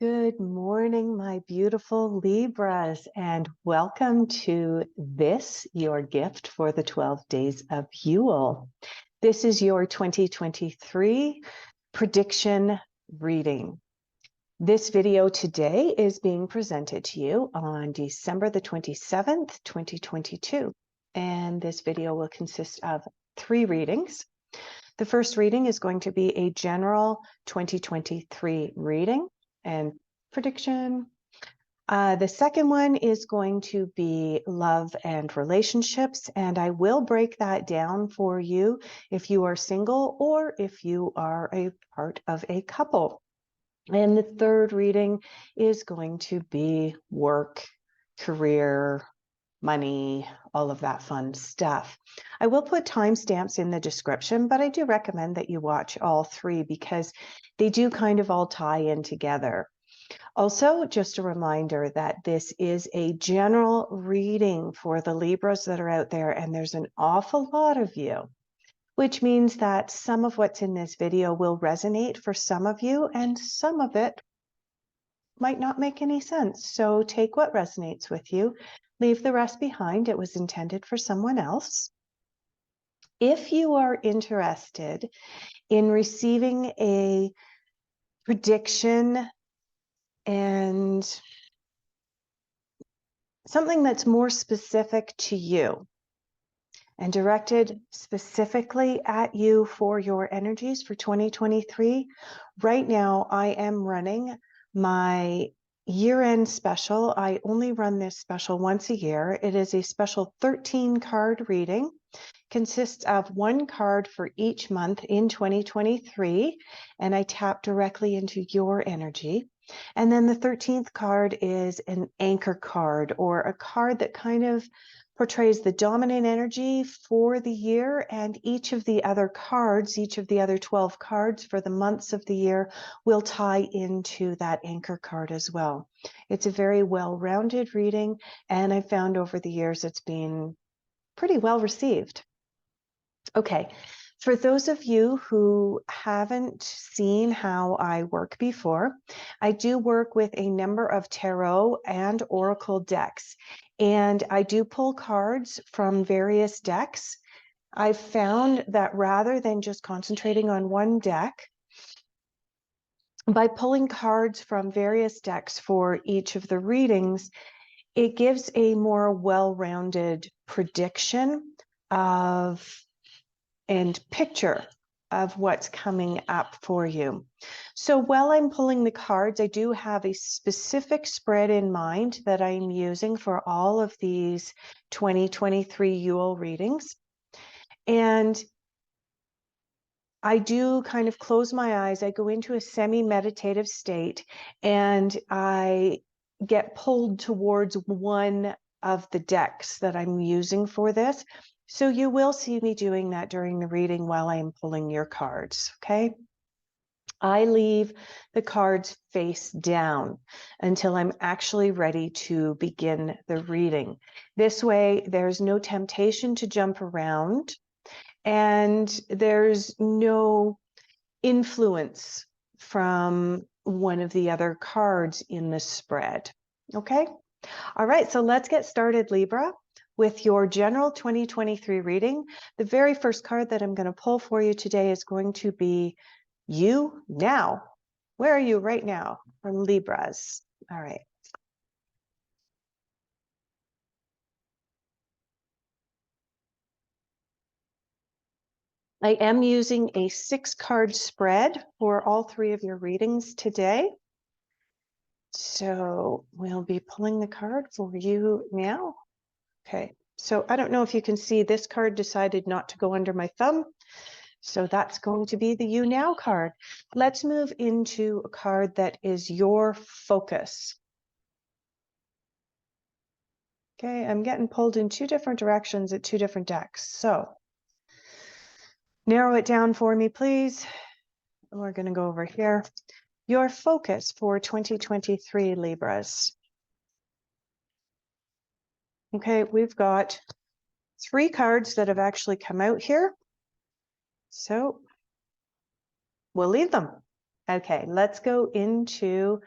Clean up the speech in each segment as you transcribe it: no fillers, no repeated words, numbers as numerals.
Good morning, my beautiful Libras, and welcome to this, your gift for the 12 days of Yule. This is your 2023 prediction reading. This video today is being presented to you on December the 27th, 2022, and this video will consist of 3 readings. The first reading is going to be a general 2023 reading and prediction. The second one is going to be love and relationships, and I will break that down for you if you are single or if you are a part of a couple. And the third reading is going to be work, career, money, all of that fun stuff. I will put timestamps in the description, but I do recommend that you watch all 3 because they do kind of all tie in together. Also, just a reminder that this is a general reading for the Libras that are out there, and there's an awful lot of you, which means that some of what's in this video will resonate for some of you, and some of it might not make any sense. So take what resonates with you, leave the rest behind. It was intended for someone else. If you are interested in receiving a prediction and something that's more specific to you and directed specifically at you for your energies for 2023, right now I am running my year-end special. I only run this special once a year. It is a special 13-card reading. Consists of 1 card for each month in 2023, and I tap directly into your energy. And then the 13th card is an anchor card, or a card that kind of portrays the dominant energy for the year, and each of the other cards, each of the other 12 cards for the months of the year will tie into that anchor card as well. It's a very well-rounded reading, and I found over the years it's been pretty well received. Okay, for those of you who haven't seen how I work before, I do work with a number of tarot and oracle decks, and I do pull cards from various decks. I've found that rather than just concentrating on one deck, by pulling cards from various decks for each of the readings, it gives a more well-rounded prediction of and picture of what's coming up for you. So while I'm pulling the cards, I do have a specific spread in mind that I'm using for all of these 2023 Yule readings. And I do kind of close my eyes. I go into a semi-meditative state, and I get pulled towards one of the decks that I'm using for this. So you will see me doing that during the reading while I am pulling your cards, okay? I leave the cards face down until I'm actually ready to begin the reading. This way, there's no temptation to jump around, and there's no influence from one of the other cards in the spread, okay? All right, so let's get started, Libra, with your general 2023 reading. The very first card that I'm going to pull for you today is going to be you now. Where are you right now from Libras? All right. I am using a 6-card spread for all 3 of your readings today. So we'll be pulling the card for you now. Okay, so I don't know if you can see, this card decided not to go under my thumb. So that's going to be the You Now card. Let's move into a card that is your focus. Okay, I'm getting pulled in 2 different directions at 2 different decks. So narrow it down for me, please. We're going to go over here. Your focus for 2023, Libras. Okay, we've got 3 cards that have actually come out here. So we'll leave them. Okay, let's go into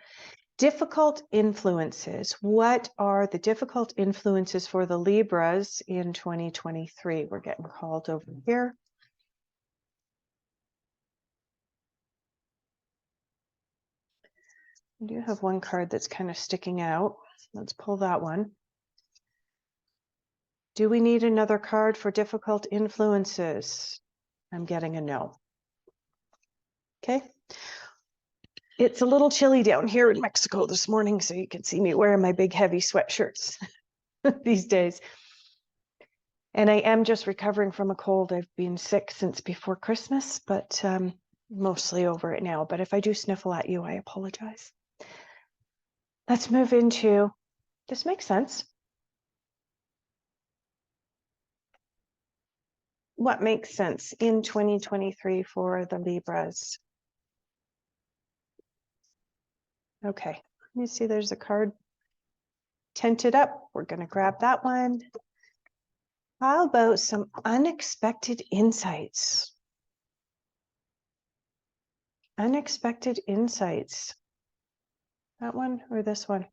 Difficult influences. What are the difficult influences for the Libras in 2023? We're getting called over here. I do have one card that's kind of sticking out. Let's pull that one. Do we need another card for difficult influences? I'm getting a no. Okay. It's a little chilly down here in Mexico this morning, so you can see me wearing my big heavy sweatshirts these days. And I am just recovering from a cold. I've been sick since before Christmas, but mostly over it now. But if I do sniffle at you, I apologize. Let's move into, this makes sense. What makes sense in 2023 for the Libras? Okay, you see there's a card tinted up. We're going to grab that one. How about some unexpected insights? Unexpected insights. That one or this one?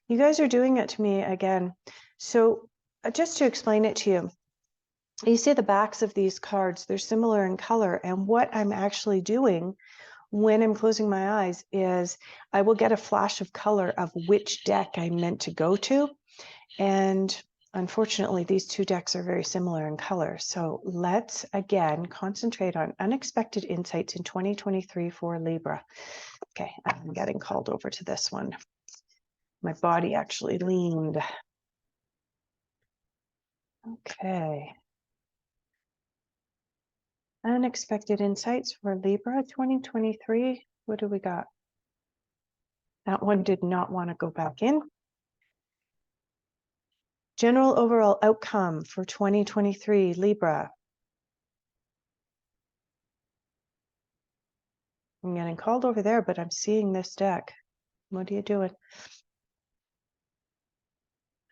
You guys are doing it to me again. So just to explain it to you, you see the backs of these cards, they're similar in color. And what I'm actually doing when I'm closing my eyes is I will get a flash of color of which deck I'm meant to go to. And unfortunately, these two decks are very similar in color. So let's again concentrate on unexpected insights in 2023 for Libra. Okay, I'm getting called over to this one. My body actually leaned. Okay. Unexpected insights for Libra 2023. What do we got? That one did not want to go back in. General overall outcome for 2023, Libra. I'm getting called over there, but I'm seeing this deck. What are you doing?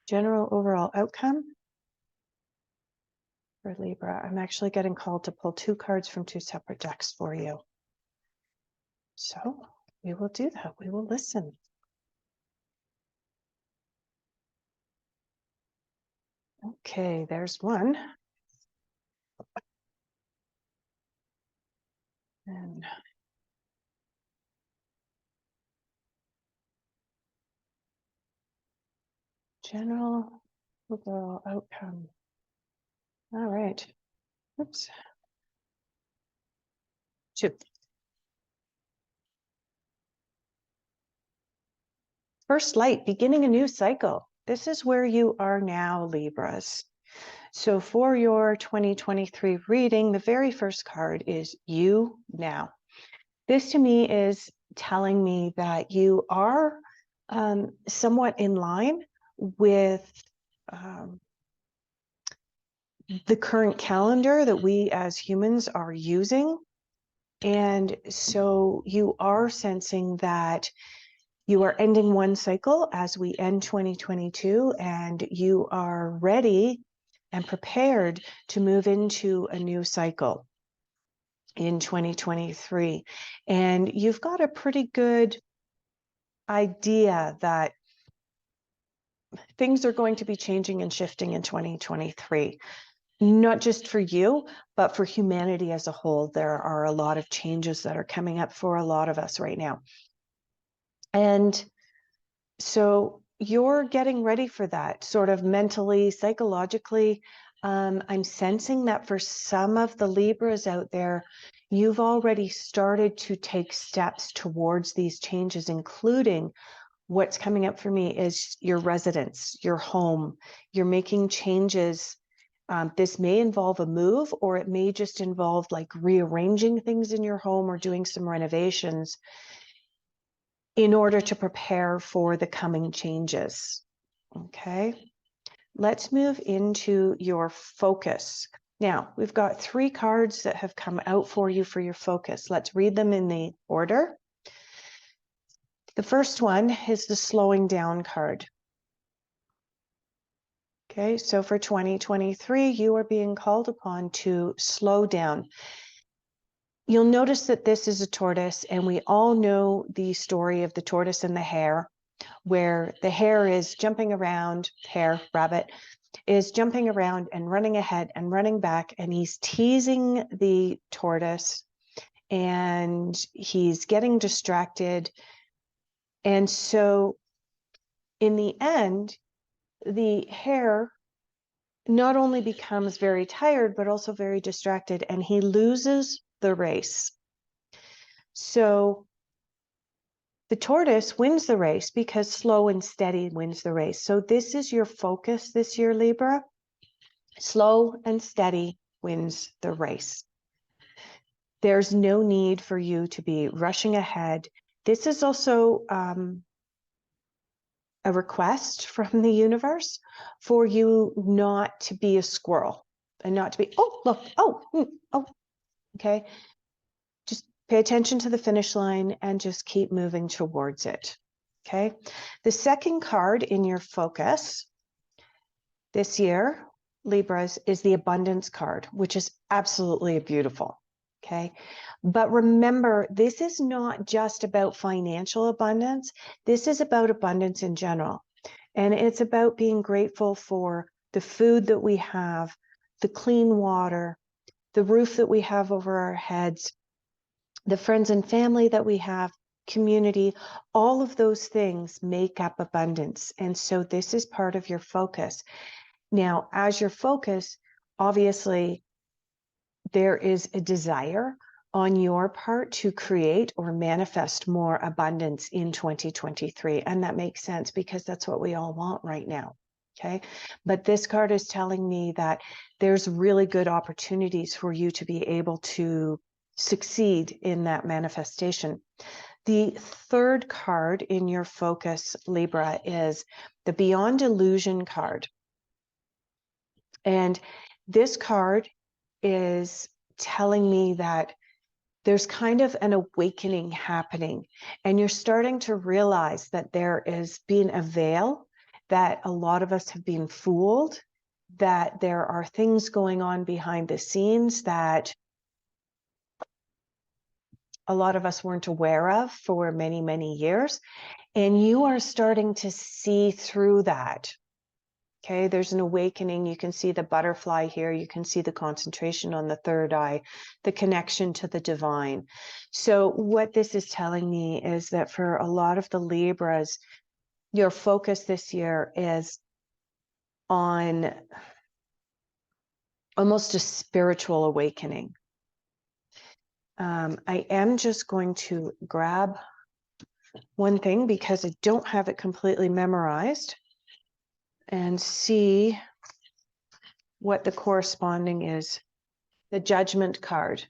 General overall outcome for Libra. I'm actually getting called to pull two cards from two separate decks for you. So we will do that. We will listen. Okay, there's one. And general overall outcome. All right. Oops. Two. First light, beginning a new cycle. This is where you are now, Libras. So for your 2023 reading, the very first card is you now. This to me is telling me that you are somewhat in line with the current calendar that we as humans are using. And so you are sensing that you are ending one cycle as we end 2022, and you are ready and prepared to move into a new cycle in 2023. And you've got a pretty good idea that things are going to be changing and shifting in 2023. Not just for you, but for humanity as a whole. There are a lot of changes that are coming up for a lot of us right now. And so you're getting ready for that sort of mentally, psychologically. I'm sensing that for some of the Libras out there, you've already started to take steps towards these changes, including what's coming up for me is your residence, your home. You're making changes. This may involve a move, or it may just involve like rearranging things in your home or doing some renovations in order to prepare for the coming changes. Okay, let's move into your focus. Now, we've got three cards that have come out for you for your focus. Let's read them in the order. The first one is the slowing down card. Okay, so for 2023, you are being called upon to slow down. You'll notice that this is a tortoise, and we all know the story of the tortoise and the hare, where the hare is jumping around, rabbit, is jumping around and running ahead and running back, and he's teasing the tortoise, and he's getting distracted. And so in the end, the hare not only becomes very tired, but also very distracted, and he loses the race. So the tortoise wins the race because slow and steady wins the race. So this is your focus this year, Libra. Slow and steady wins the race. There's no need for you to be rushing ahead. This is also a request from the universe for you not to be a squirrel and not to be, oh, look, oh, okay. Just pay attention to the finish line and just keep moving towards it, okay? The second card in your focus this year, Libras, is the abundance card, which is absolutely beautiful, okay? But remember, this is not just about financial abundance. This is about abundance in general. And it's about being grateful for the food that we have, the clean water, the roof that we have over our heads, the friends and family that we have, community, all of those things make up abundance. And so this is part of your focus. Now, as your focus, obviously, there is a desire on your part to create or manifest more abundance in 2023. And that makes sense because that's what we all want right now. Okay. But this card is telling me that there's really good opportunities for you to be able to succeed in that manifestation. The third card in your focus, Libra, is the Beyond Illusion card. And this card is telling me that there's kind of an awakening happening, and you're starting to realize that there is being a veil, that a lot of us have been fooled, that there are things going on behind the scenes that a lot of us weren't aware of for many, many years. And you are starting to see through that. Okay, there's an awakening. You can see the butterfly here. You can see the concentration on the third eye, the connection to the divine. So what this is telling me is that for a lot of the Libras, your focus this year is on almost a spiritual awakening. I am just going to grab one thing because I don't have it completely memorized and see what the corresponding is. The Judgment card.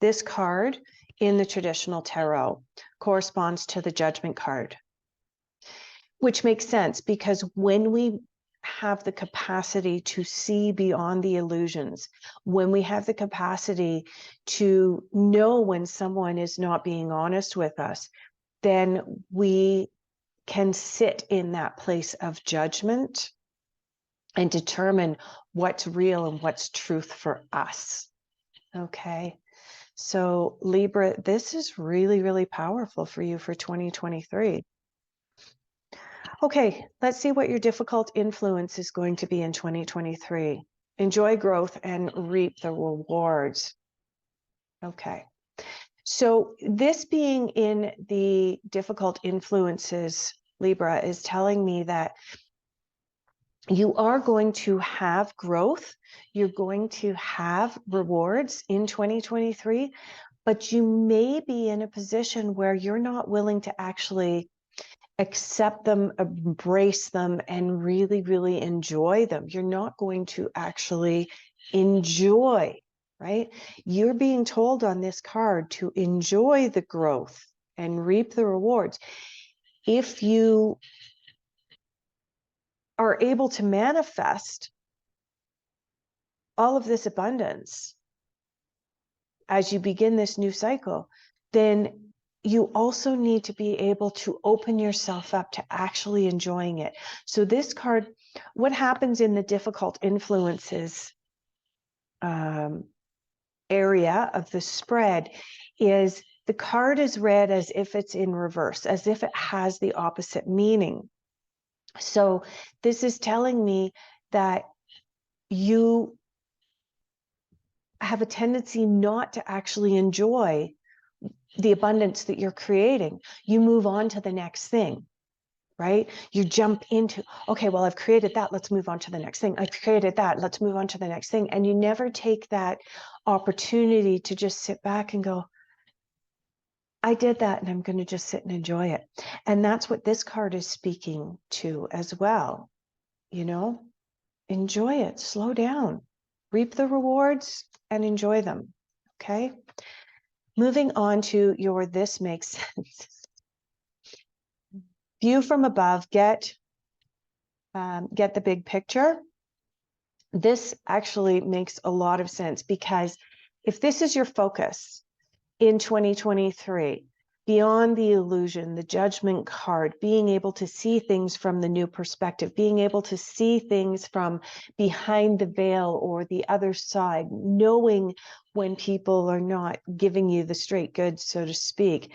This card in the traditional tarot corresponds to the Judgment card, which makes sense because when we have the capacity to see beyond the illusions, when we have the capacity to know when someone is not being honest with us, then we can sit in that place of judgment and determine what's real and what's truth for us. Okay. So Libra, this is really, really powerful for you for 2023. Okay, let's see what your difficult influence is going to be in 2023. Enjoy growth and reap the rewards. Okay. So this being in the difficult influences, Libra, is telling me that you are going to have growth. You're going to have rewards in 2023, but you may be in a position where you're not willing to actually accept them, embrace them, and really, really enjoy them. You're not going to actually enjoy, right? You're being told on this card to enjoy the growth and reap the rewards. If you are able to manifest all of this abundance as you begin this new cycle, then you also need to be able to open yourself up to actually enjoying it. So this card, what happens in the difficult influences area of the spread is the card is read as if it's in reverse, as if it has the opposite meaning. So this is telling me that you have a tendency not to actually enjoy the abundance that you're creating. You move on to the next thing, right? You jump into, okay, well, I've created that. Let's move on to the next thing. I've created that. Let's move on to the next thing. And you never take that opportunity to just sit back and go, I did that and I'm going to just sit and enjoy it. And that's what this card is speaking to as well. You know, enjoy it, slow down, reap the rewards and enjoy them. Okay. Moving on to your this makes sense. View from above, get the big picture. This actually makes a lot of sense, because if this is your focus in 2023, beyond the illusion, the judgment card, being able to see things from the new perspective, being able to see things from behind the veil or the other side, knowing when people are not giving you the straight goods, so to speak,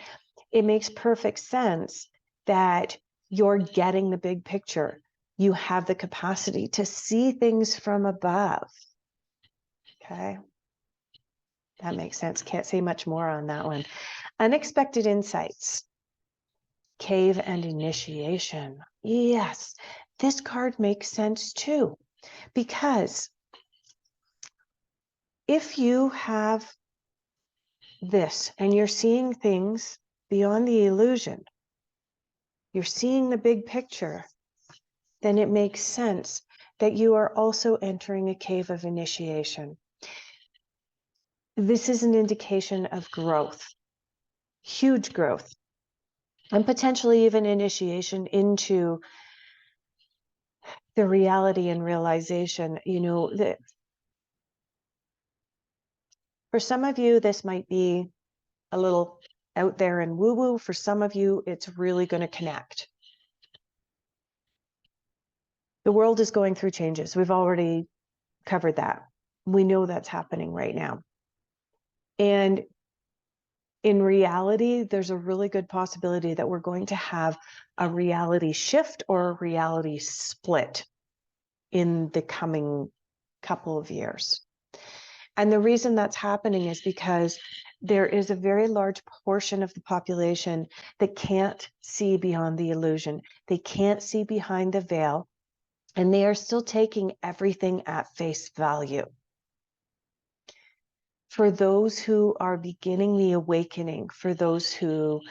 it makes perfect sense that you're getting the big picture. You have the capacity to see things from above. Okay. That makes sense. Can't say much more on that one. Unexpected insights. Cave and initiation. Yes, this card makes sense too, because if you have this and you're seeing things beyond the illusion, you're seeing the big picture, then it makes sense that you are also entering a cave of initiation. This is an indication of growth, huge growth, and potentially even initiation into the reality and realization, you know, that for some of you, this might be a little out there and woo-woo. For some of you, it's really going to connect. The world is going through changes. We've already covered that. We know that's happening right now. And in reality, there's a really good possibility that we're going to have a reality shift or a reality split in the coming couple of years. And the reason that's happening is because there is a very large portion of the population that can't see beyond the illusion. They can't see behind the veil, and they are still taking everything at face value. For those who are beginning the awakening, for those who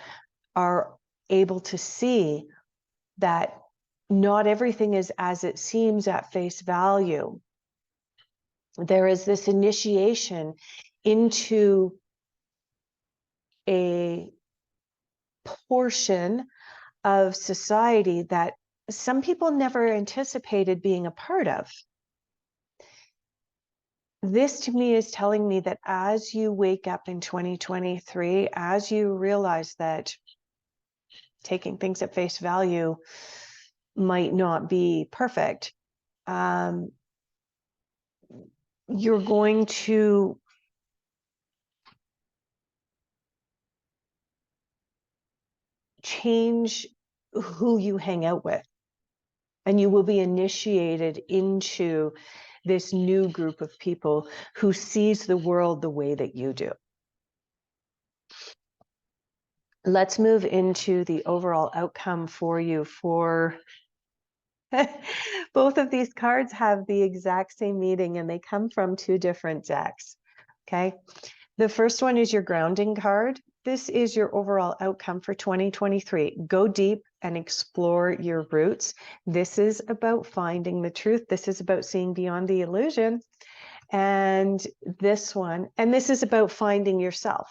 are able to see that not everything is as it seems at face value, there is this initiation into a portion of society that some people never anticipated being a part of. This to me is telling me that as you wake up in 2023, as you realize that taking things at face value might not be perfect, you're going to change who you hang out with, and you will be initiated into this new group of people who sees the world the way that you do. Let's move into the overall outcome for you. For both of these cards have the exact same meaning, and they come from two different decks. Okay. The first one is your grounding card. This is your overall outcome for 2023. Go deep and explore your roots. This is about finding the truth. This is about seeing beyond the illusion. And this one, and this is about finding yourself,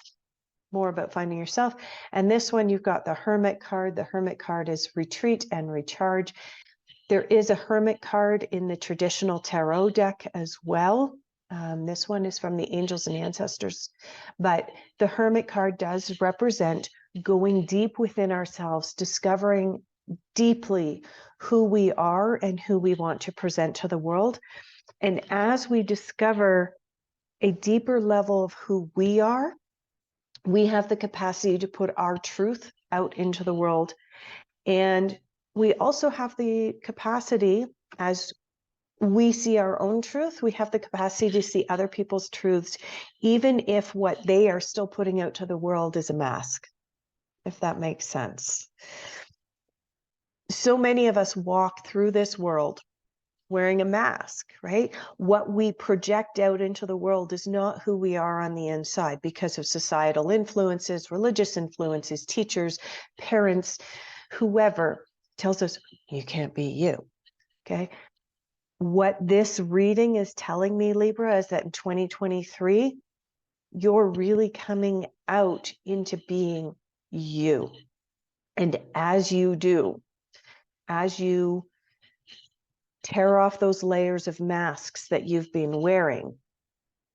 more about finding yourself. And this one, you've got the Hermit card. The Hermit card is retreat and recharge. There is a Hermit card in the traditional tarot deck as well. This one is from the angels and ancestors, but the Hermit card does represent going deep within ourselves, discovering deeply who we are and who we want to present to the world. And as we discover a deeper level of who we are. We have the capacity to put our truth out into the world. And we also have the capacity, as we see our own truth, we have the capacity to see other people's truths, even if what they are still putting out to the world is a mask, if that makes sense. So many of us walk through this world wearing a mask, right? What we project out into the world is not who we are on the inside because of societal influences, religious influences, teachers, parents, whoever tells us you can't be you. Okay. What this reading is telling me, Libra, is that in 2023, you're really coming out into being you. And as you do, as you tear off those layers of masks that you've been wearing,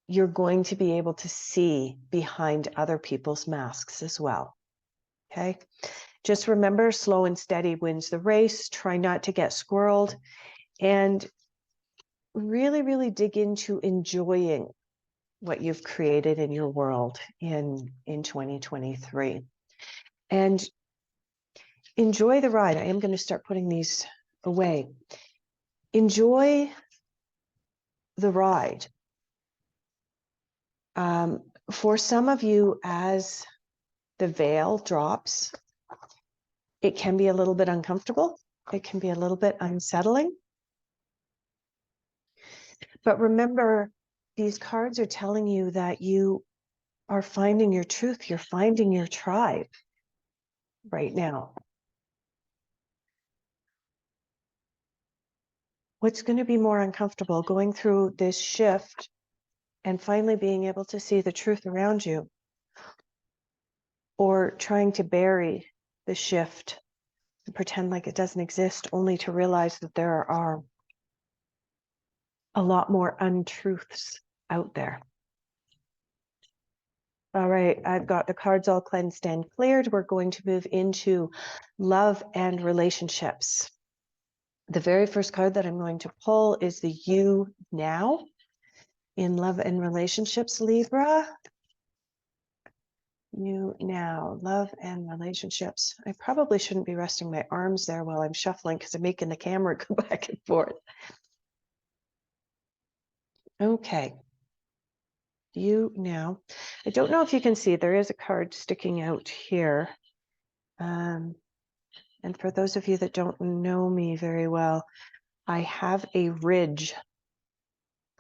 you're going to be able to see behind other people's masks as well. Okay. Just remember, slow and steady wins the race. Try not to get squirreled, and really, really dig into enjoying what you've created in your world in 2023. And enjoy the ride. I am going to start putting these away. Enjoy the ride. For some of you, as the veil drops, it can be a little bit uncomfortable. It can be a little bit unsettling. But remember, these cards are telling you that you are finding your truth. You're finding your tribe right now. What's going to be more uncomfortable, going through this shift and finally being able to see the truth around you, or trying to bury the shift and pretend like it doesn't exist, only to realize that there are a lot more untruths out there? All right, I've got the cards all cleansed and cleared. We're going to move into love and relationships. The very first card that I'm going to pull is the You Now in love and relationships, Libra. You Now, love and relationships. I probably shouldn't be resting my arms there while I'm shuffling because I'm making the camera go back and forth. Okay. You Now. I don't know if you can see, there is a card sticking out here. And for those of you that don't know me very well, I have a ridge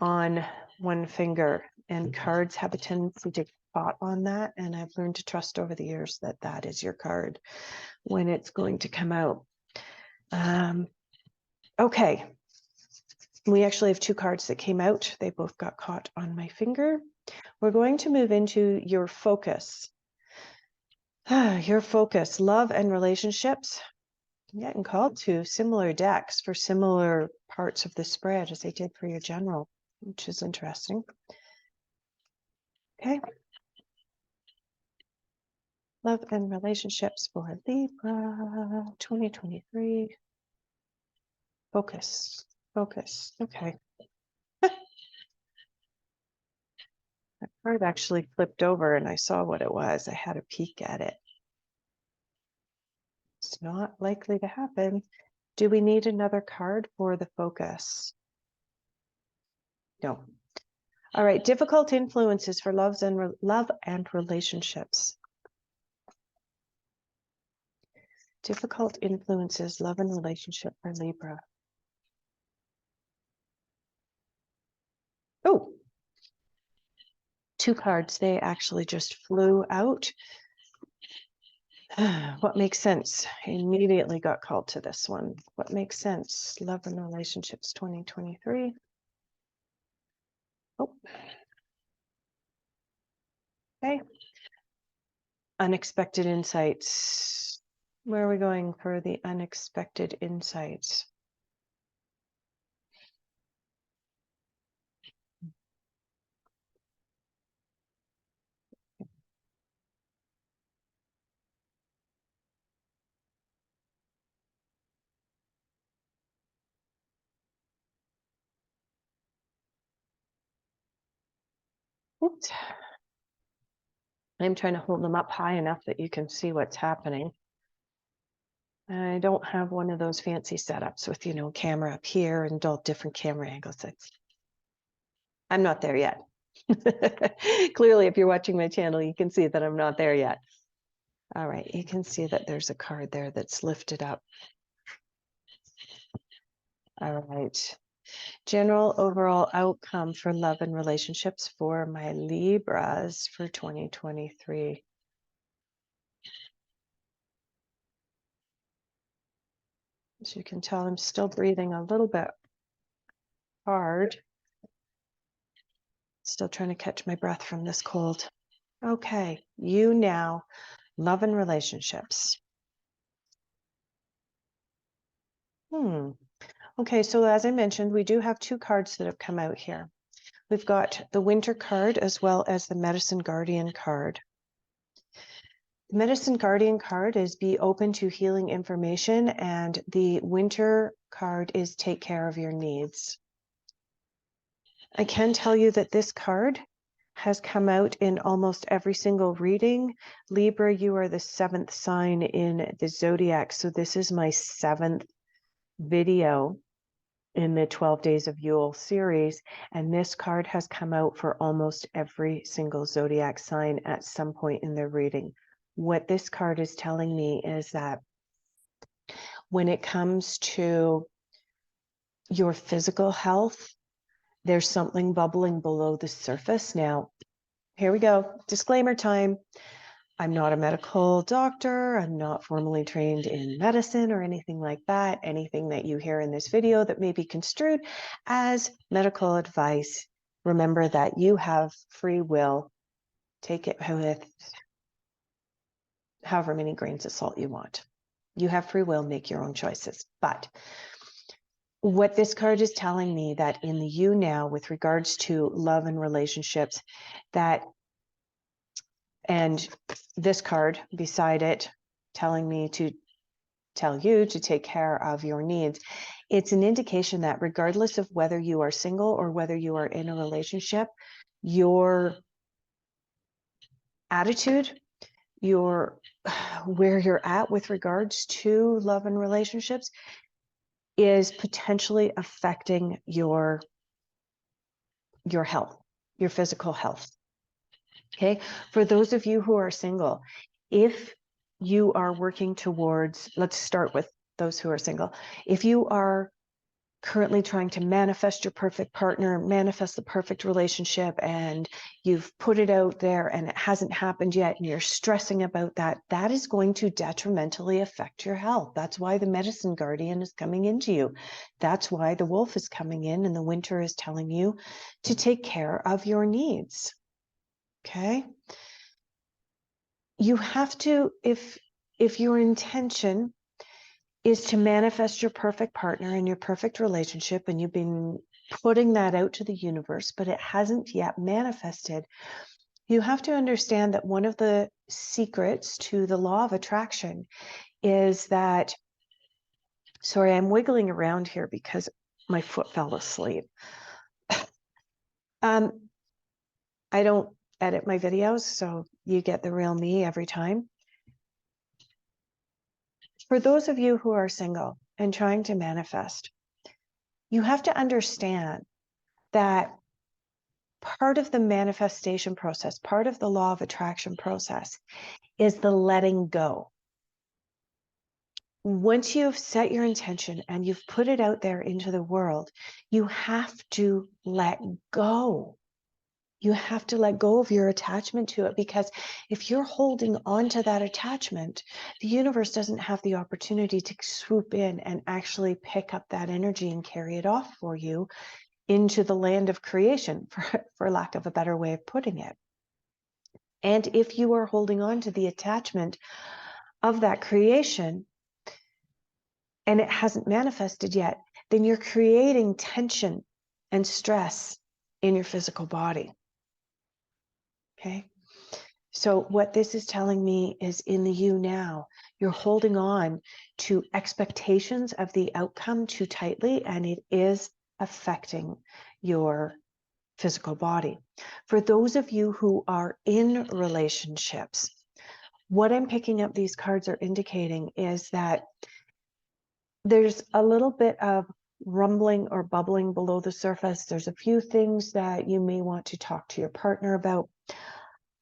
on one finger, and cards have a tendency to spot on that. And I've learned to trust over the years that that is your card when it's going to come out. Okay. We actually have two cards that came out. They both got caught on my finger. We're going to move into your focus. Your focus, love and relationships. I'm getting called to similar decks for similar parts of the spread as I did for your general, which is interesting. Okay. Love and relationships for Libra 2023. Focus. Focus. Okay. That card actually flipped over and I saw what it was. I had a peek at it. It's not likely to happen. Do we need another card for the focus? No. All right. Difficult influences for love and relationships. Difficult influences, love and relationship for Libra. Oh, two cards. They actually just flew out. What makes sense? I immediately got called to this one. What makes sense? Love and relationships 2023. Oh. Okay. Unexpected insights. Where are we going for the unexpected insights? Oops. I'm trying to hold them up high enough that you can see what's happening. I don't have one of those fancy setups with, camera up here and all different camera angles. I'm not there yet. Clearly, if you're watching my channel, you can see that I'm not there yet. All right, you can see that there's a card there that's lifted up. All right. General overall outcome for love and relationships for my Libras for 2023. As you can tell, I'm still breathing a little bit hard. Still trying to catch my breath from this cold. Okay, you now, love and relationships. Okay, so as I mentioned, we do have two cards that have come out here. We've got the Winter card as well as the Medicine Guardian card. The Medicine Guardian card is be open to healing information, and the Winter card is take care of your needs. I can tell you that this card has come out in almost every single reading. Libra, you are the 7th sign in the zodiac, so this is my 7th video in the 12 Days of Yule series, and this card has come out for almost every single zodiac sign at some point in their reading. What this card is telling me is that when it comes to your physical health, there's something bubbling below the surface. Now, here we go. Disclaimer time. I'm not a medical doctor. I'm not formally trained in medicine or anything like that. Anything that you hear in this video that may be construed as medical advice, remember that you have free will. Take it with however many grains of salt you want. You have free will, make your own choices. But what this card is telling me that in the you now, with regards to love and relationships, that, and this card beside it telling me to tell you to take care of your needs, it's an indication that regardless of whether you are single or whether you are in a relationship, your attitude, where you're at with regards to love and relationships is potentially affecting your health, your physical health. Okay, for those of you who are single, if you are working towards, let's start with those who are single. If you are currently trying to manifest your perfect partner, manifest the perfect relationship, and you've put it out there and it hasn't happened yet, and you're stressing about that, that is going to detrimentally affect your health. That's why the Medicine Guardian is coming into you. That's why the Wolf is coming in and the Winter is telling you to take care of your needs. Okay? You have to, if your intention is to manifest your perfect partner and your perfect relationship, and you've been putting that out to the universe, but it hasn't yet manifested, you have to understand that one of the secrets to the law of attraction is that, sorry, I'm wiggling around here because my foot fell asleep. I don't edit my videos, so you get the real me every time. For those of you who are single and trying to manifest, you have to understand that part of the manifestation process, part of the law of attraction process, is the letting go. Once you've set your intention and you've put it out there into the world, you have to let go. You have to let go of your attachment to it, because if you're holding on to that attachment, the universe doesn't have the opportunity to swoop in and actually pick up that energy and carry it off for you into the land of creation, for lack of a better way of putting it. And if you are holding on to the attachment of that creation and it hasn't manifested yet, then you're creating tension and stress in your physical body. Okay. So what this is telling me is, in the you now, you're holding on to expectations of the outcome too tightly, and it is affecting your physical body. For those of you who are in relationships, what I'm picking up these cards are indicating is that there's a little bit of rumbling or bubbling below the surface. There's a few things that you may want to talk to your partner about.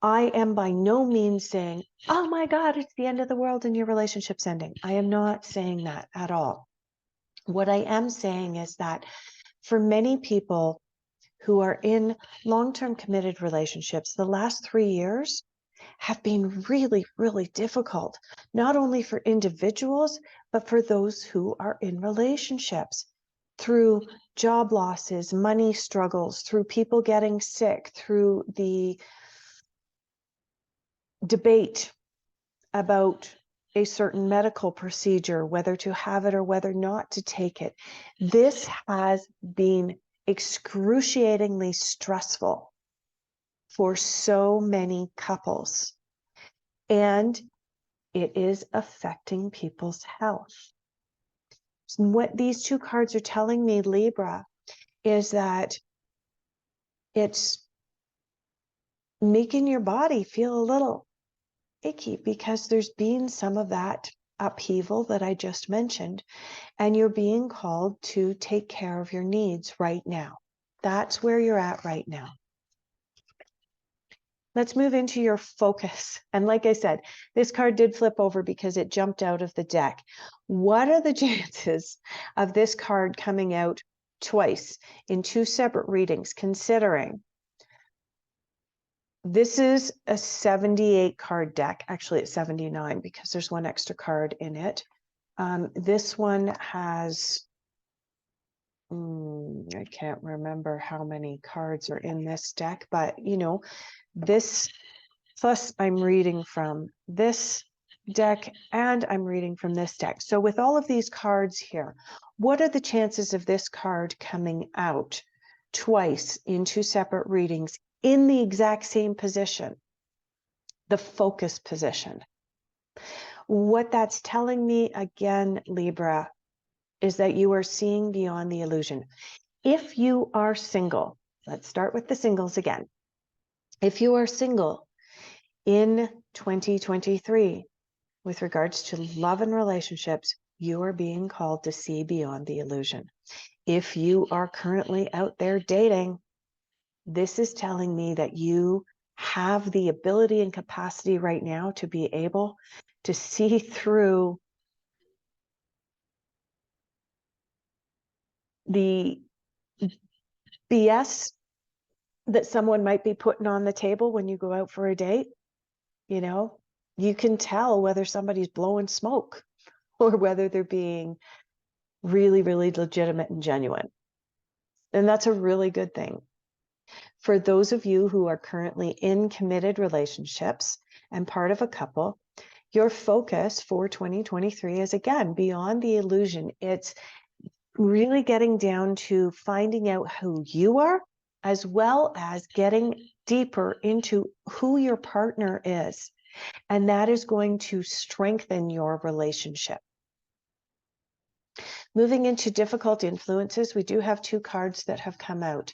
I am by no means saying, oh my God, it's the end of the world and your relationship's ending. I am not saying that at all. What I am saying is that for many people who are in long-term committed relationships, the last 3 years have been really, really difficult, not only for individuals, but for those who are in relationships, through job losses, money struggles, through people getting sick, through the debate about a certain medical procedure, whether to have it or whether not to take it. This has been excruciatingly stressful for so many couples, and it is affecting people's health. What these two cards are telling me, Libra, is that it's making your body feel a little icky because there's been some of that upheaval that I just mentioned, and you're being called to take care of your needs right now. That's where you're at right now. Let's move into your focus. And like I said, this card did flip over because it jumped out of the deck. What are the chances of this card coming out twice in 2 separate readings, considering this is a 78 card deck? Actually, it's 79 because there's one extra card in it. This one has, I can't remember how many cards are in this deck, but you know, this, plus I'm reading from this deck and I'm reading from this deck. So with all of these cards here, what are the chances of this card coming out twice in 2 separate readings in the exact same position, the focus position? What that's telling me, again, Libra, is that you are seeing beyond the illusion. If you are single, let's start with the singles again. If you are single in 2023, with regards to love and relationships, you are being called to see beyond the illusion. If you are currently out there dating, this is telling me that you have the ability and capacity right now to be able to see through the BS that someone might be putting on the table when you go out for a date. You know, you can tell whether somebody's blowing smoke or whether they're being really, really legitimate and genuine. And that's a really good thing. For those of you who are currently in committed relationships and part of a couple, your focus for 2023 is, again, beyond the illusion. It's really getting down to finding out who you are, as well as getting deeper into who your partner is. And that is going to strengthen your relationship. Moving into difficult influences, we do have 2 cards that have come out.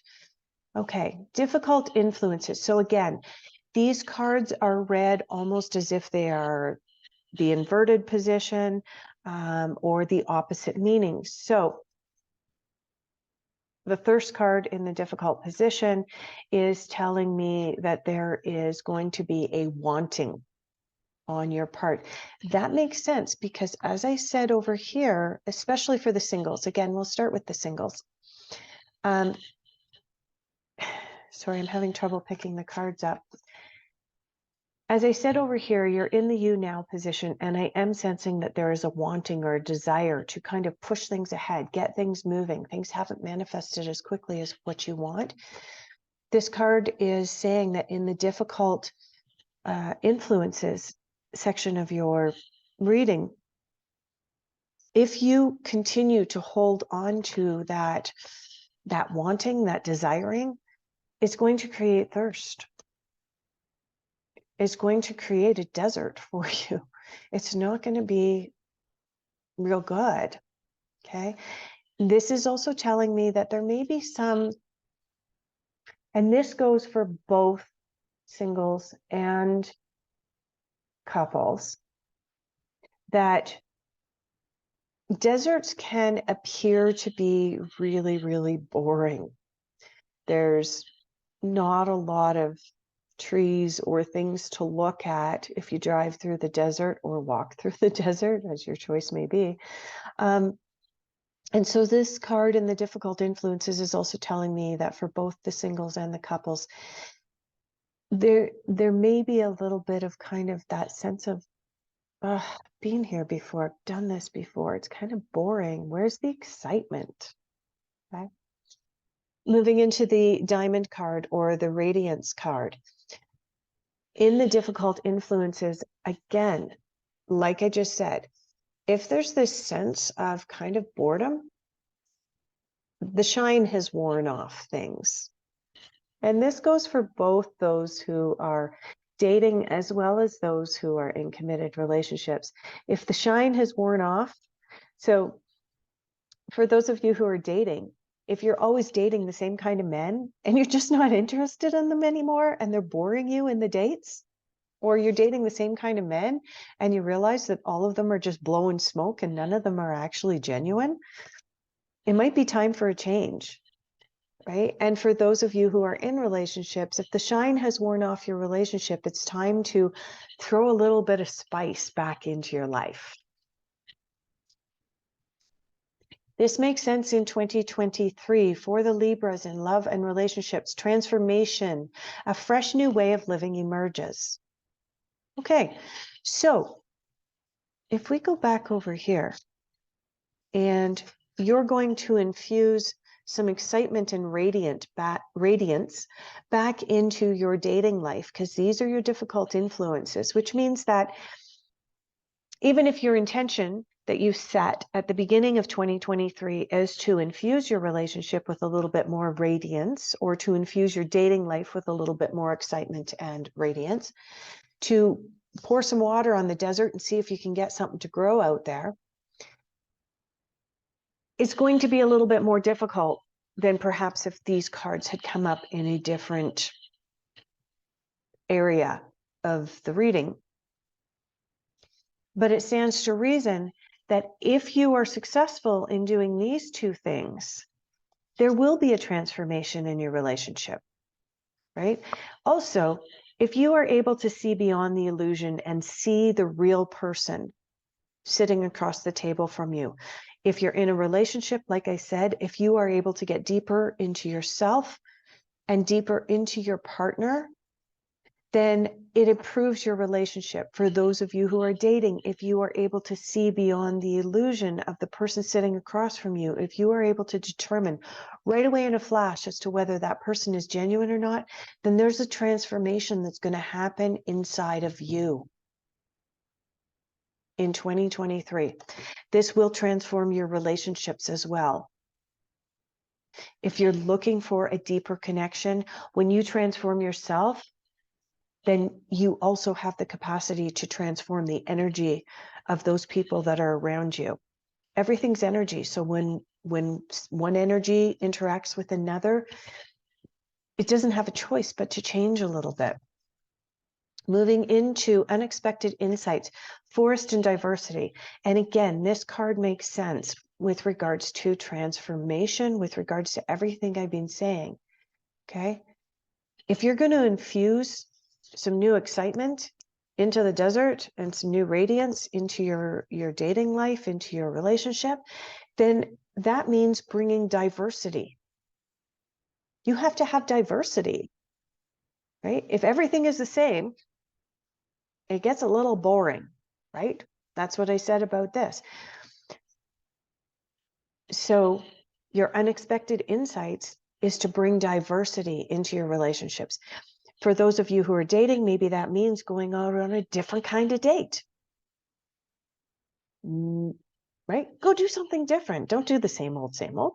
Okay, difficult influences. So again, these cards are read almost as if they are the inverted position or the opposite meaning. So the first card in the difficult position is telling me that there is going to be a wanting on your part. That makes sense because, as I said over here, especially for the singles, again, we'll start with the singles. Sorry, I'm having trouble picking the cards up. As I said over here, you're in the you now position, and I am sensing that there is a wanting or a desire to kind of push things ahead, get things moving. Things haven't manifested as quickly as what you want. This card is saying that in the difficult influences section of your reading, if you continue to hold on to that wanting, that desiring, it's going to create thirst. It's going to create a desert for you. It's not going to be real good. Okay. This is also telling me that there may be some And this goes for both singles and couples, that deserts can appear to be really, really boring. There's not a lot of trees or things to look at if you drive through the desert or walk through the desert, as your choice may be. And so this card in the difficult influences is also telling me that for both the singles and the couples, there may be a little bit of kind of that sense of been here before, I've done this before, it's kind of boring. Where's the excitement? Okay. Moving into the diamond card or the radiance card. In the difficult influences, again, like I just said, if there's this sense of kind of boredom, the shine has worn off things. And this goes for both those who are dating as well as those who are in committed relationships. If the shine has worn off, so for those of you who are dating, if you're always dating the same kind of men and you're just not interested in them anymore and they're boring you in the dates, or you're dating the same kind of men and you realize that all of them are just blowing smoke and none of them are actually genuine, it might be time for a change, right? And for those of you who are in relationships, if the shine has worn off your relationship, it's time to throw a little bit of spice back into your life. This makes sense in 2023 for the Libras in love and relationships. Transformation, a fresh new way of living emerges. Okay, so if we go back over here and you're going to infuse some excitement and radiance back into your dating life, because these are your difficult influences, which means that even if your intention that you set at the beginning of 2023 is to infuse your relationship with a little bit more radiance, or to infuse your dating life with a little bit more excitement and radiance, to pour some water on the desert and see if you can get something to grow out there, it's going to be a little bit more difficult than perhaps if these cards had come up in a different area of the reading. But it stands to reason that if you are successful in doing these two things, there will be a transformation in your relationship, right? Also, if you are able to see beyond the illusion and see the real person sitting across the table from you, if you're in a relationship, like I said, if you are able to get deeper into yourself and deeper into your partner, then it improves your relationship. For those of you who are dating, if you are able to see beyond the illusion of the person sitting across from you, if you are able to determine right away in a flash as to whether that person is genuine or not, then there's a transformation that's going to happen inside of you in 2023. This will transform your relationships as well. If you're looking for a deeper connection, when you transform yourself, then you also have the capacity to transform the energy of those people that are around you. Everything's energy. So when one energy interacts with another, it doesn't have a choice but to change a little bit. Moving into unexpected insights, forest and diversity. And again, this card makes sense with regards to transformation, with regards to everything I've been saying. Okay. If you're going to infuse some new excitement into the desert and some new radiance into your dating life, into your relationship, then that means bringing diversity. You have to have diversity, right? If everything is the same, it gets a little boring, right? That's what I said about this. So your unexpected insights is to bring diversity into your relationships. For those of you who are dating, maybe that means going out on a different kind of date, right? Go do something different. Don't do the same old, same old.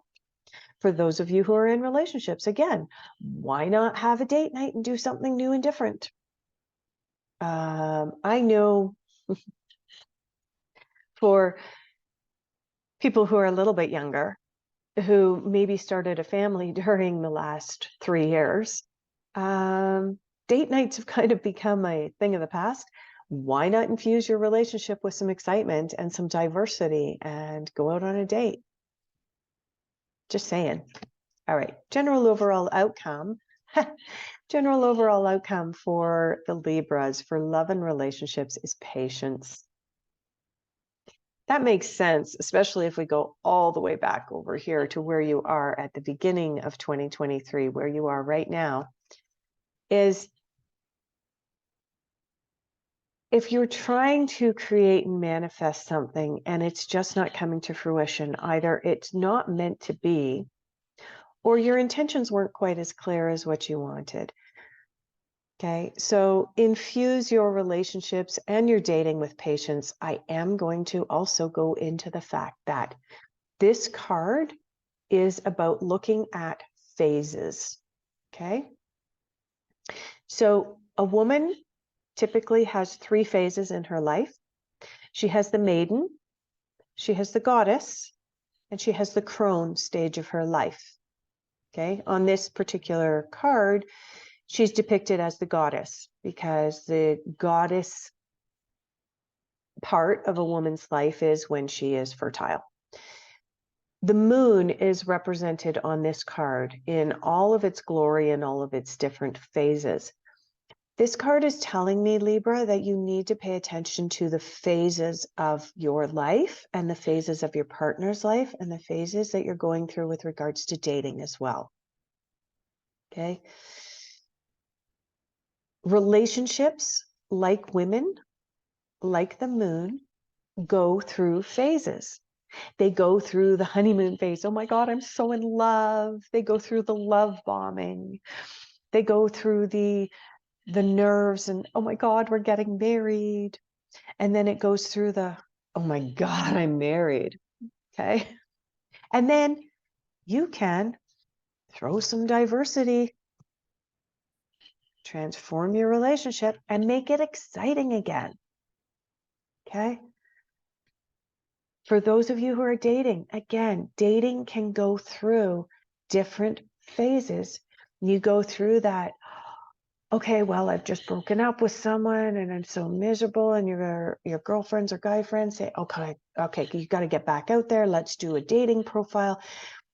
For those of you who are in relationships, again, why not have a date night and do something new and different? I know for people who are a little bit younger, who maybe started a family during the last 3 years, Date nights have kind of become a thing of the past. Why not infuse your relationship with some excitement and some diversity and go out on a date? Just saying. All right, general overall outcome. General overall outcome for the Libras for love and relationships is patience. That makes sense, especially if we go all the way back over here to where you are at the beginning of 2023, where you are right now, is if you're trying to create and manifest something and it's just not coming to fruition, either it's not meant to be, or your intentions weren't quite as clear as what you wanted. Okay, so infuse your relationships and your dating with patience. I am going to also go into the fact that this card is about looking at phases. Okay, so a woman typically has 3 phases in her life. She has the maiden, she has the goddess, and she has the crone stage of her life. Okay, on this particular card, she's depicted as the goddess because the goddess part of a woman's life is when she is fertile. The moon is represented on this card in all of its glory and all of its different phases. This card is telling me, Libra, that you need to pay attention to the phases of your life and the phases of your partner's life and the phases that you're going through with regards to dating as well. Okay. Relationships, like women, like the moon, go through phases. They go through the honeymoon phase. Oh my God, I'm so in love. They go through the love bombing. They go through the nerves and, oh my God, we're getting married. And then it goes through the, oh my God, I'm married. Okay. And then you can throw some diversity, transform your relationship and make it exciting again. Okay. For those of you who are dating, again, dating can go through different phases. You go through that, okay, well, I've just broken up with someone and I'm so miserable, and your girlfriends or guy friends say, okay, you got to get back out there. Let's do a dating profile.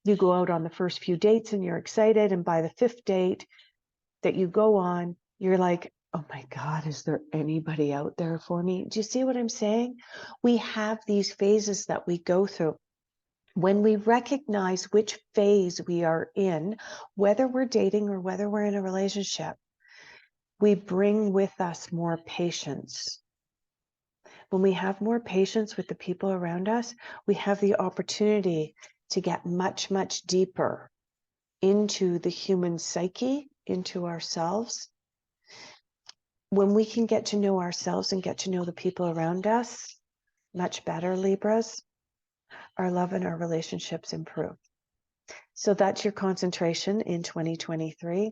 You go out on the first few dates and you're excited, and by the 5th date that you go on, you're like, oh my God, is there anybody out there for me? Do you see what I'm saying? We have these phases that we go through. When we recognize which phase we are in, whether we're dating or whether we're in a relationship, we bring with us more patience. When we have more patience with the people around us, we have the opportunity to get much, much deeper into the human psyche, into ourselves. When we can get to know ourselves and get to know the people around us much better, Libras, our love and our relationships improve. So that's your concentration in 2023.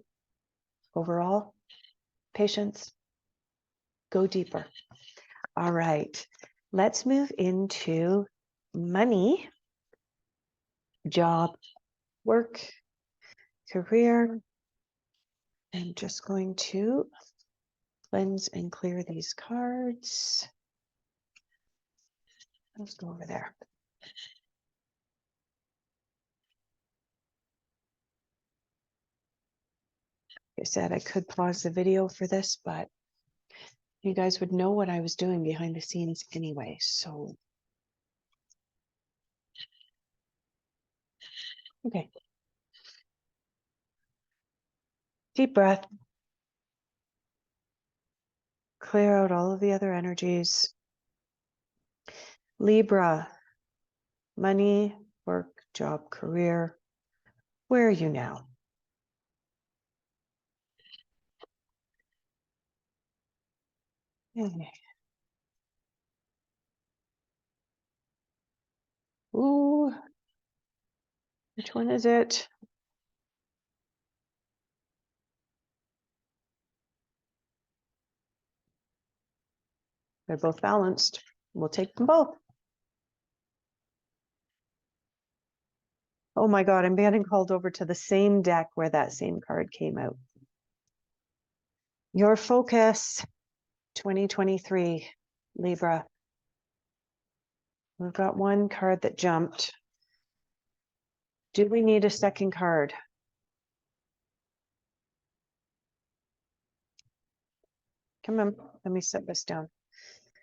Overall, patience, go deeper. All right, let's move into money, job, work, career. I'm just going to cleanse and clear these cards. Let's go over there. Like I said, I could pause the video for this, but you guys would know what I was doing behind the scenes anyway. So, okay. Deep breath. Clear out all of the other energies. Libra, money, work, job, career. Where are you now? Okay. Ooh, which one is it? They're both balanced. We'll take them both. Oh my God, I'm getting called over to the same deck where that same card came out. Your focus 2023, Libra. We've got one card that jumped. Do we need a second card? Come on, let me set this down.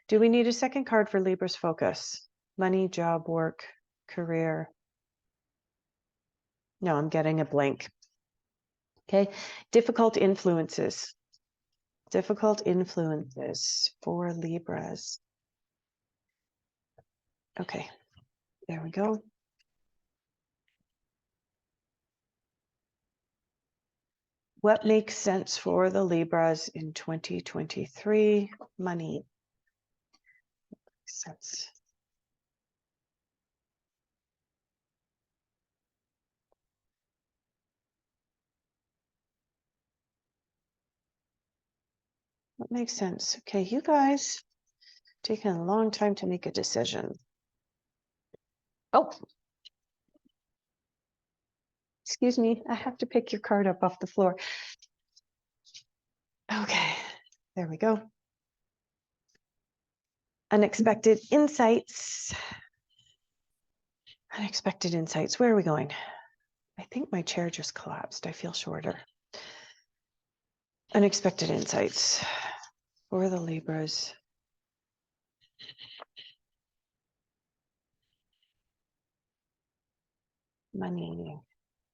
Do we need a second card for Libra's focus? Money, job, work, career. No, I'm getting a blank. Okay, difficult influences. Difficult influences for Libras. Okay, there we go. What makes sense for the Libras in 2023? Money. Makes sense. What makes sense? Okay, you guys taking a long time to make a decision. Oh, excuse me. I have to pick your card up off the floor. Okay, there we go. Unexpected insights. Unexpected insights. Where are we going? I think my chair just collapsed. I feel shorter. Unexpected insights for the Libras. Money,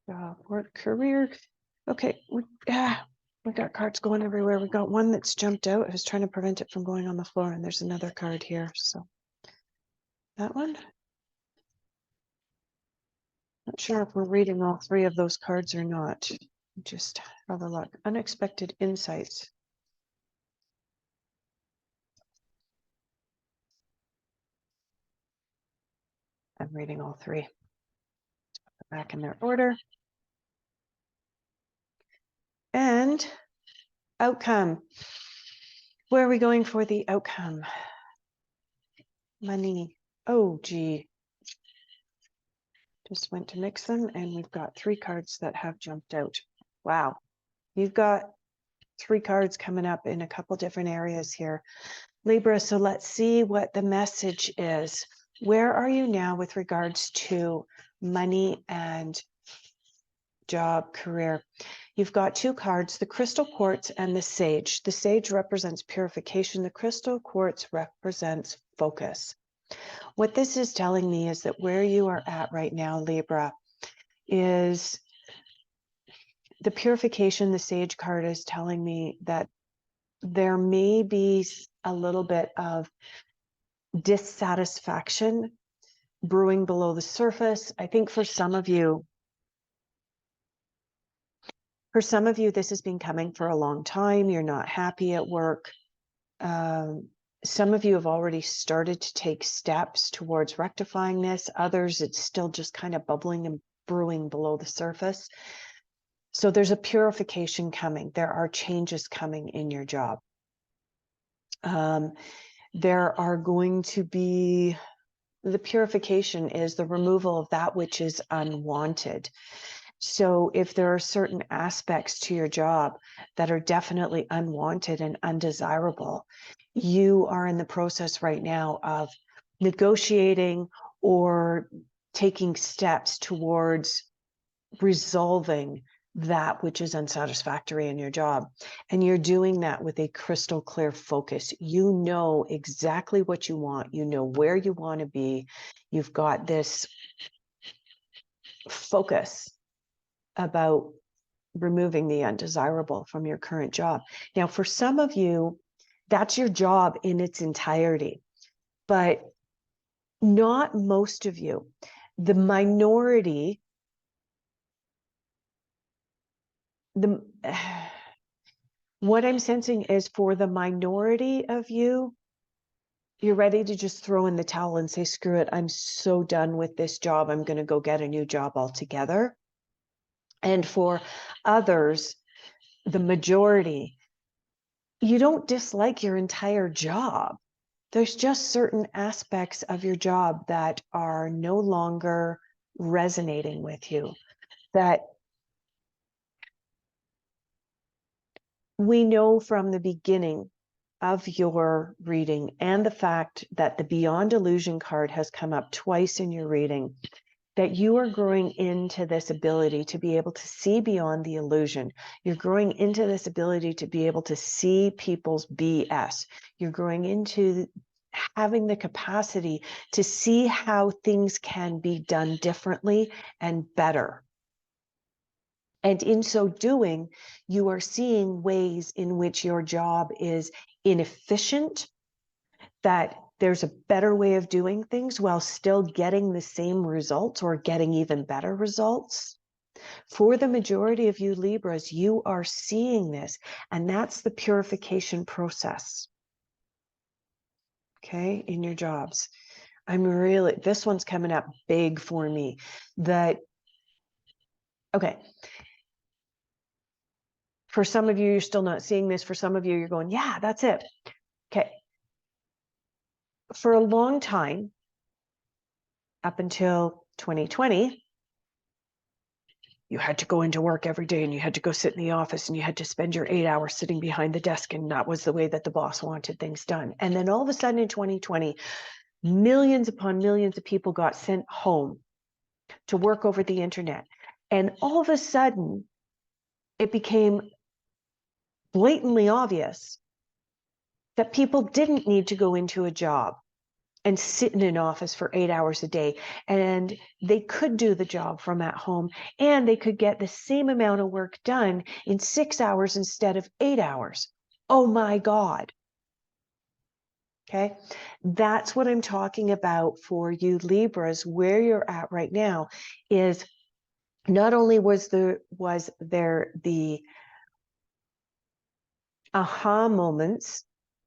job, work, career. Okay, we got cards going everywhere. We got one that's jumped out. I was trying to prevent it from going on the floor, and there's another card here. So that one. Not sure if we're reading all three of those cards or not. Just have a look. Unexpected insights. I'm reading all three. Back in their order. And outcome. Where are we going for the outcome? Money. Oh, gee. Just went to mix them, and we've got three cards that have jumped out. Wow. You've got three cards coming up in a couple different areas here, Libra. So let's see what the message is. Where are you now with regards to money and job, career? You've got two cards, the crystal quartz and the sage. The sage represents purification. The crystal quartz represents focus. What this is telling me is that where you are at right now, Libra, is the purification. The sage card is telling me that there may be a little bit of dissatisfaction brewing below the surface. I think for some of you, this has been coming for a long time. You're not happy at work. Some of you have already started to take steps towards rectifying this. Others, it's still just kind of bubbling and brewing below the surface. So there's a purification coming. There are changes coming in your job. There are going to be, the purification is the removal of that which is unwanted. So if there are certain aspects to your job that are definitely unwanted and undesirable, you are in the process right now of negotiating or taking steps towards resolving that which is unsatisfactory in your job. And you're doing that with a crystal clear focus. You know exactly what you want. You know where you want to be. You've got this focus about removing the undesirable from your current job. Now, for some of you, that's your job in its entirety, but not most of you. The minority, what I'm sensing is for the minority of you, you're ready to just throw in the towel and say, screw it, I'm so done with this job. I'm going to go get a new job altogether. And for others, the majority, you don't dislike your entire job. There's just certain aspects of your job that are no longer resonating with you, that We know from the beginning of your reading and the fact that the Beyond Illusion card has come up twice in your reading, that you are growing into this ability to be able to see beyond the illusion. You're growing into this ability to be able to see people's BS. You're growing into having the capacity to see how things can be done differently and better. And in so doing, you are seeing ways in which your job is inefficient, that there's a better way of doing things while still getting the same results or getting even better results. For the majority of you Libras, you are seeing this, and that's the purification process, okay, in your jobs. This one's coming up big for me, that, okay, for some of you, you're still not seeing this. For some of you, you're going, yeah, that's it. Okay. For a long time, up until 2020, you had to go into work every day and you had to go sit in the office and you had to spend your 8 hours sitting behind the desk, and that was the way that the boss wanted things done. And then all of a sudden in 2020, millions upon millions of people got sent home to work over the internet. And all of a sudden, it became blatantly obvious that people didn't need to go into a job and sit in an office for 8 hours a day. And they could do the job from at home, and they could get the same amount of work done in 6 hours instead of 8 hours. Oh my God. Okay. That's what I'm talking about for you Libras. Where you're at right now is not only was there the aha moments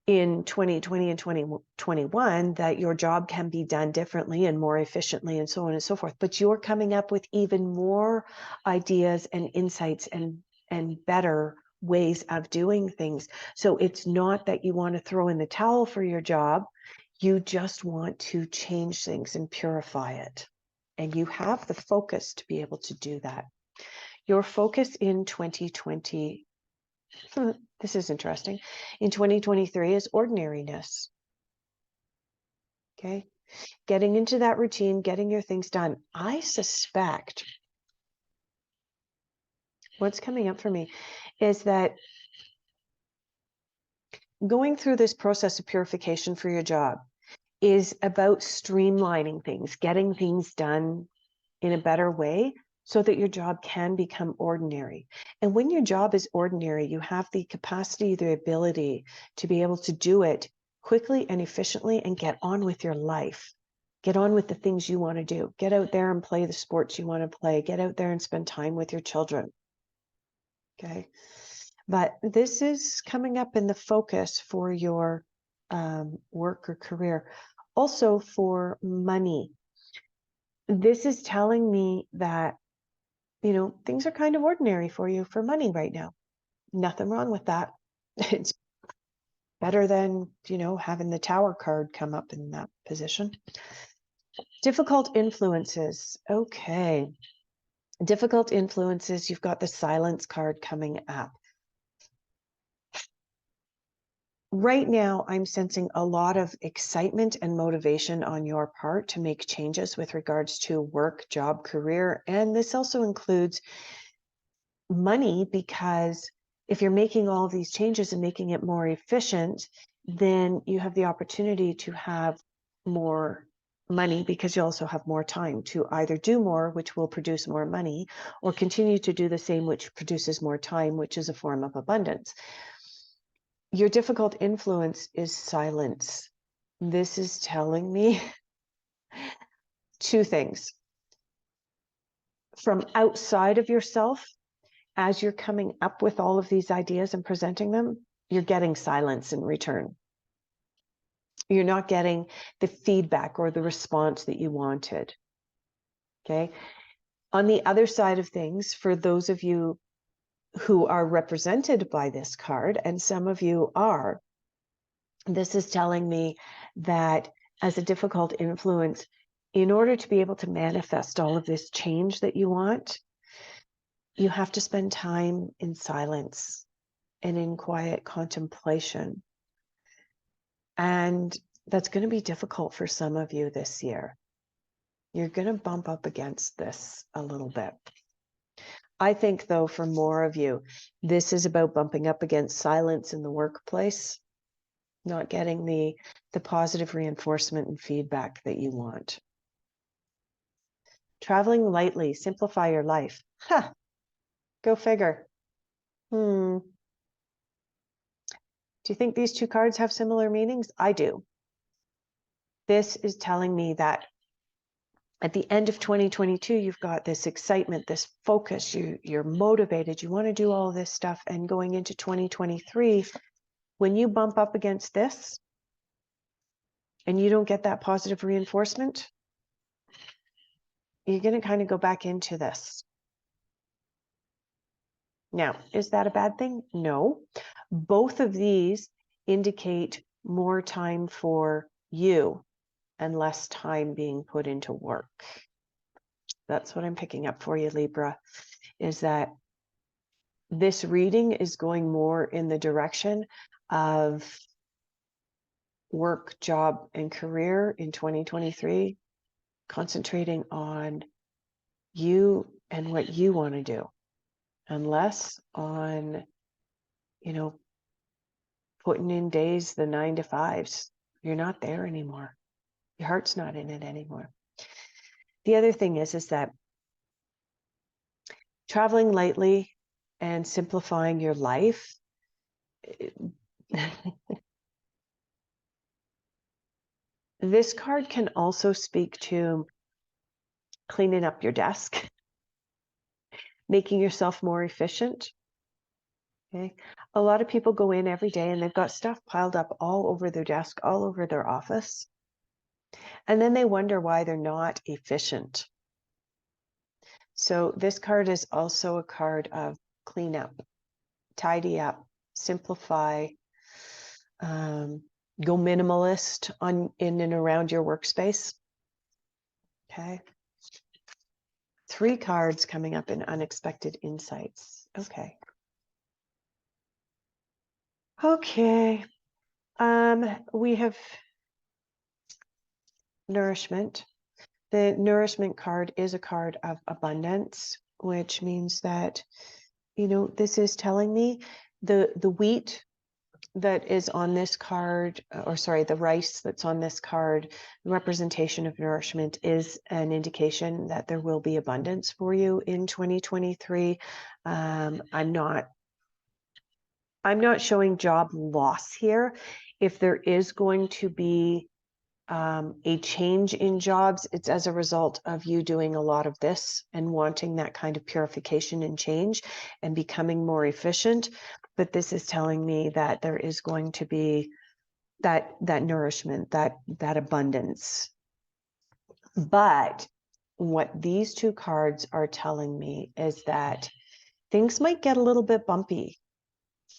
in 2020 and 2021 that your job can be done differently and more efficiently and so on and so forth, but you're coming up with even more ideas and insights and better ways of doing things. So it's not that you want to throw in the towel for your job, you just want to change things and purify it. And you have the focus to be able to do that. Your focus in 2020, this is interesting, in 2023 is ordinariness. Okay. Getting into that routine, getting your things done. I suspect what's coming up for me is that going through this process of purification for your job is about streamlining things, getting things done in a better way so that your job can become ordinary. And when your job is ordinary, you have the capacity, the ability to be able to do it quickly and efficiently and get on with your life. Get on with the things you want to do. Get out there and play the sports you want to play. Get out there and spend time with your children. Okay. But this is coming up in the focus for your work or career. Also for money. This is telling me that, you know, things are kind of ordinary for you for money right now. Nothing wrong with that. It's better than, you know, having the Tower card come up in that position. Difficult influences. Okay. Difficult influences. You've got the Silence card coming up. Right now, I'm sensing a lot of excitement and motivation on your part to make changes with regards to work, job, career. And this also includes money, because if you're making all of these changes and making it more efficient, then you have the opportunity to have more money, because you also have more time to either do more, which will produce more money, or continue to do the same, which produces more time, which is a form of abundance. Your difficult influence is silence. This is telling me two things. From outside of yourself, as you're coming up with all of these ideas and presenting them, you're getting silence in return. You're not getting the feedback or the response that you wanted. Okay. On the other side of things, for those of you who are represented by this card, and some of you are, this is telling me that as a difficult influence, in order to be able to manifest all of this change that you want, you have to spend time in silence. and in quiet contemplation. And that's going to be difficult for some of you this year. You're going to bump up against this a little bit. I think, though, for more of you, this is about bumping up against silence in the workplace, not getting the positive reinforcement and feedback that you want. Traveling lightly, simplify your life. Go figure. Do you think these two cards have similar meanings? I do. This is telling me that at the end of 2022, you've got this excitement, this focus, you're motivated, you want to do all this stuff. And going into 2023, when you bump up against this and you don't get that positive reinforcement, you're going to kind of go back into this. Now, is that a bad thing? No. Both of these indicate more time for you and less time being put into work. That's what I'm picking up for you, Libra, is that this reading is going more in the direction of work, job, and career in 2023, concentrating on you and what you want to do, and less on, putting in days, the 9 to 5s. You're not there anymore. Your heart's not in it anymore. The other thing is that traveling lightly and simplifying your life, this card can also speak to cleaning up your desk, making yourself more efficient. Okay. A lot of people go in every day and they've got stuff piled up all over their desk, all over their office. And then they wonder why they're not efficient. So this card is also a card of clean up, tidy up, simplify, go minimalist in and around your workspace. Okay. 3 cards coming up in unexpected insights. Okay. Okay. We have nourishment. The nourishment card is a card of abundance, which means that, this is telling me the wheat that is on this card, the rice that's on this card, the representation of nourishment is an indication that there will be abundance for you in 2023. I'm not showing job loss here. If there is going to be a change in jobs, it's as a result of you doing a lot of this and wanting that kind of purification and change and becoming more efficient. But this is telling me that there is going to be that nourishment, that abundance. But what these 2 cards are telling me is that things might get a little bit bumpy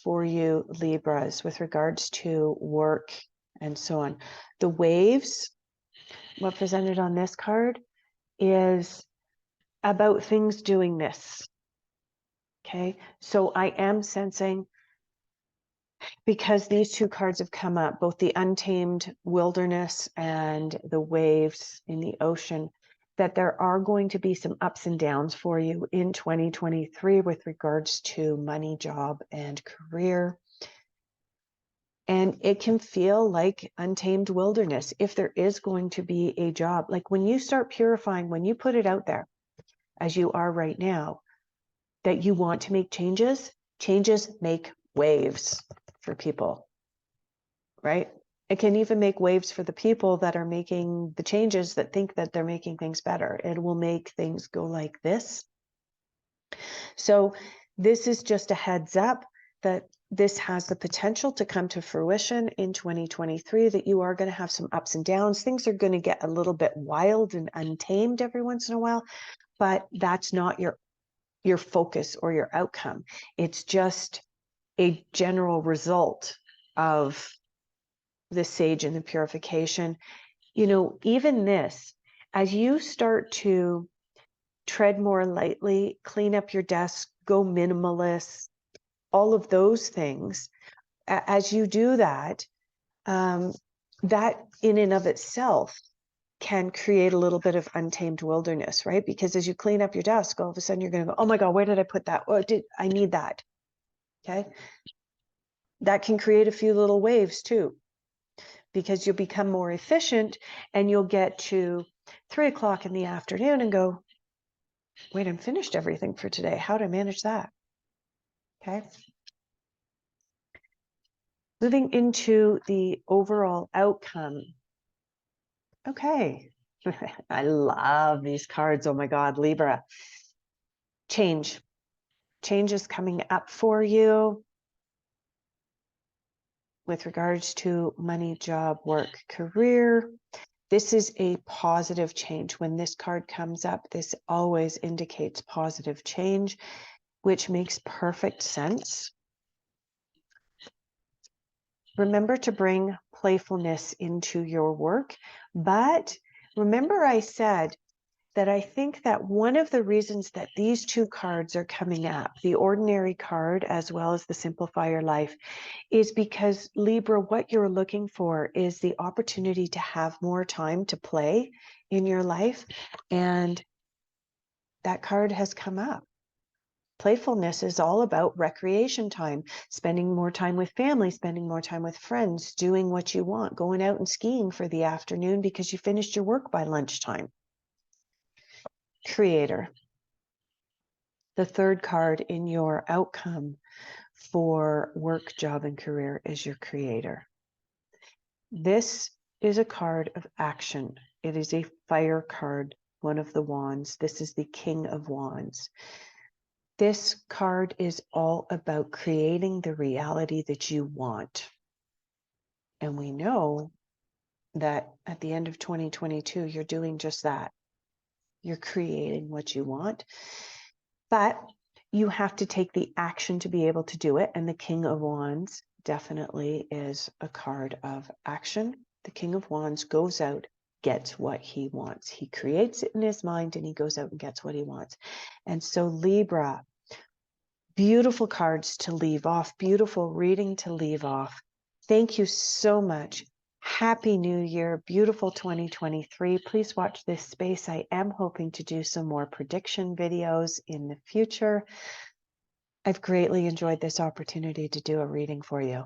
for you, Libras, with regards to work and so on. The waves, represented on this card, is about things doing this. Okay, so I am sensing, because these 2 cards have come up, both the untamed wilderness and the waves in the ocean, that there are going to be some ups and downs for you in 2023 with regards to money, job, and career. And it can feel like untamed wilderness if there is going to be a job. Like when you start purifying, when you put it out there, as you are right now, that you want to make changes, changes make waves for people, right? It can even make waves for the people that are making the changes, that think that they're making things better. It will make things go like this. So this is just a heads up that this has the potential to come to fruition in 2023, that you are going to have some ups and downs. Things are going to get a little bit wild and untamed every once in a while, but that's not your focus or your outcome. It's just a general result of the sage and the purification. Even this, as you start to tread more lightly, clean up your desk, go minimalist, all of those things, as you do that, that in and of itself can create a little bit of untamed wilderness, right? Because as you clean up your desk, all of a sudden you're going to go, oh my God, where did I put that? Oh, I need that. Okay. That can create a few little waves too, because you'll become more efficient and you'll get to 3 o'clock in the afternoon and go, wait, I'm finished everything for today. How do I manage that? Okay. Moving into the overall outcome. Okay. I love these cards. Oh my God, Libra. Change. Change is coming up for you with regards to money, job, work, career. This is a positive change. When this card comes up, this always indicates positive change, which makes perfect sense. Remember to bring playfulness into your work, but remember I said that I think that one of the reasons that these two cards are coming up, the ordinary card as well as the Simplify Your Life, is because Libra, what you're looking for is the opportunity to have more time to play in your life. And that card has come up. Playfulness is all about recreation time, spending more time with family, spending more time with friends, doing what you want, going out and skiing for the afternoon because you finished your work by lunchtime. Creator. The third card in your outcome for work, job, and career is your creator. This is a card of action. It is a fire card, one of the wands. This is the King of Wands. This card is all about creating the reality that you want. And we know that at the end of 2022, you're doing just that. You're creating what you want, but you have to take the action to be able to do it. And the King of Wands definitely is a card of action. The King of Wands goes out, gets what he wants. He creates it in his mind and he goes out and gets what he wants. And so Libra, beautiful cards to leave off, beautiful reading to leave off. Thank you so much. Happy New Year, beautiful 2023. Please watch this space. I am hoping to do some more prediction videos in the future. I've greatly enjoyed this opportunity to do a reading for you.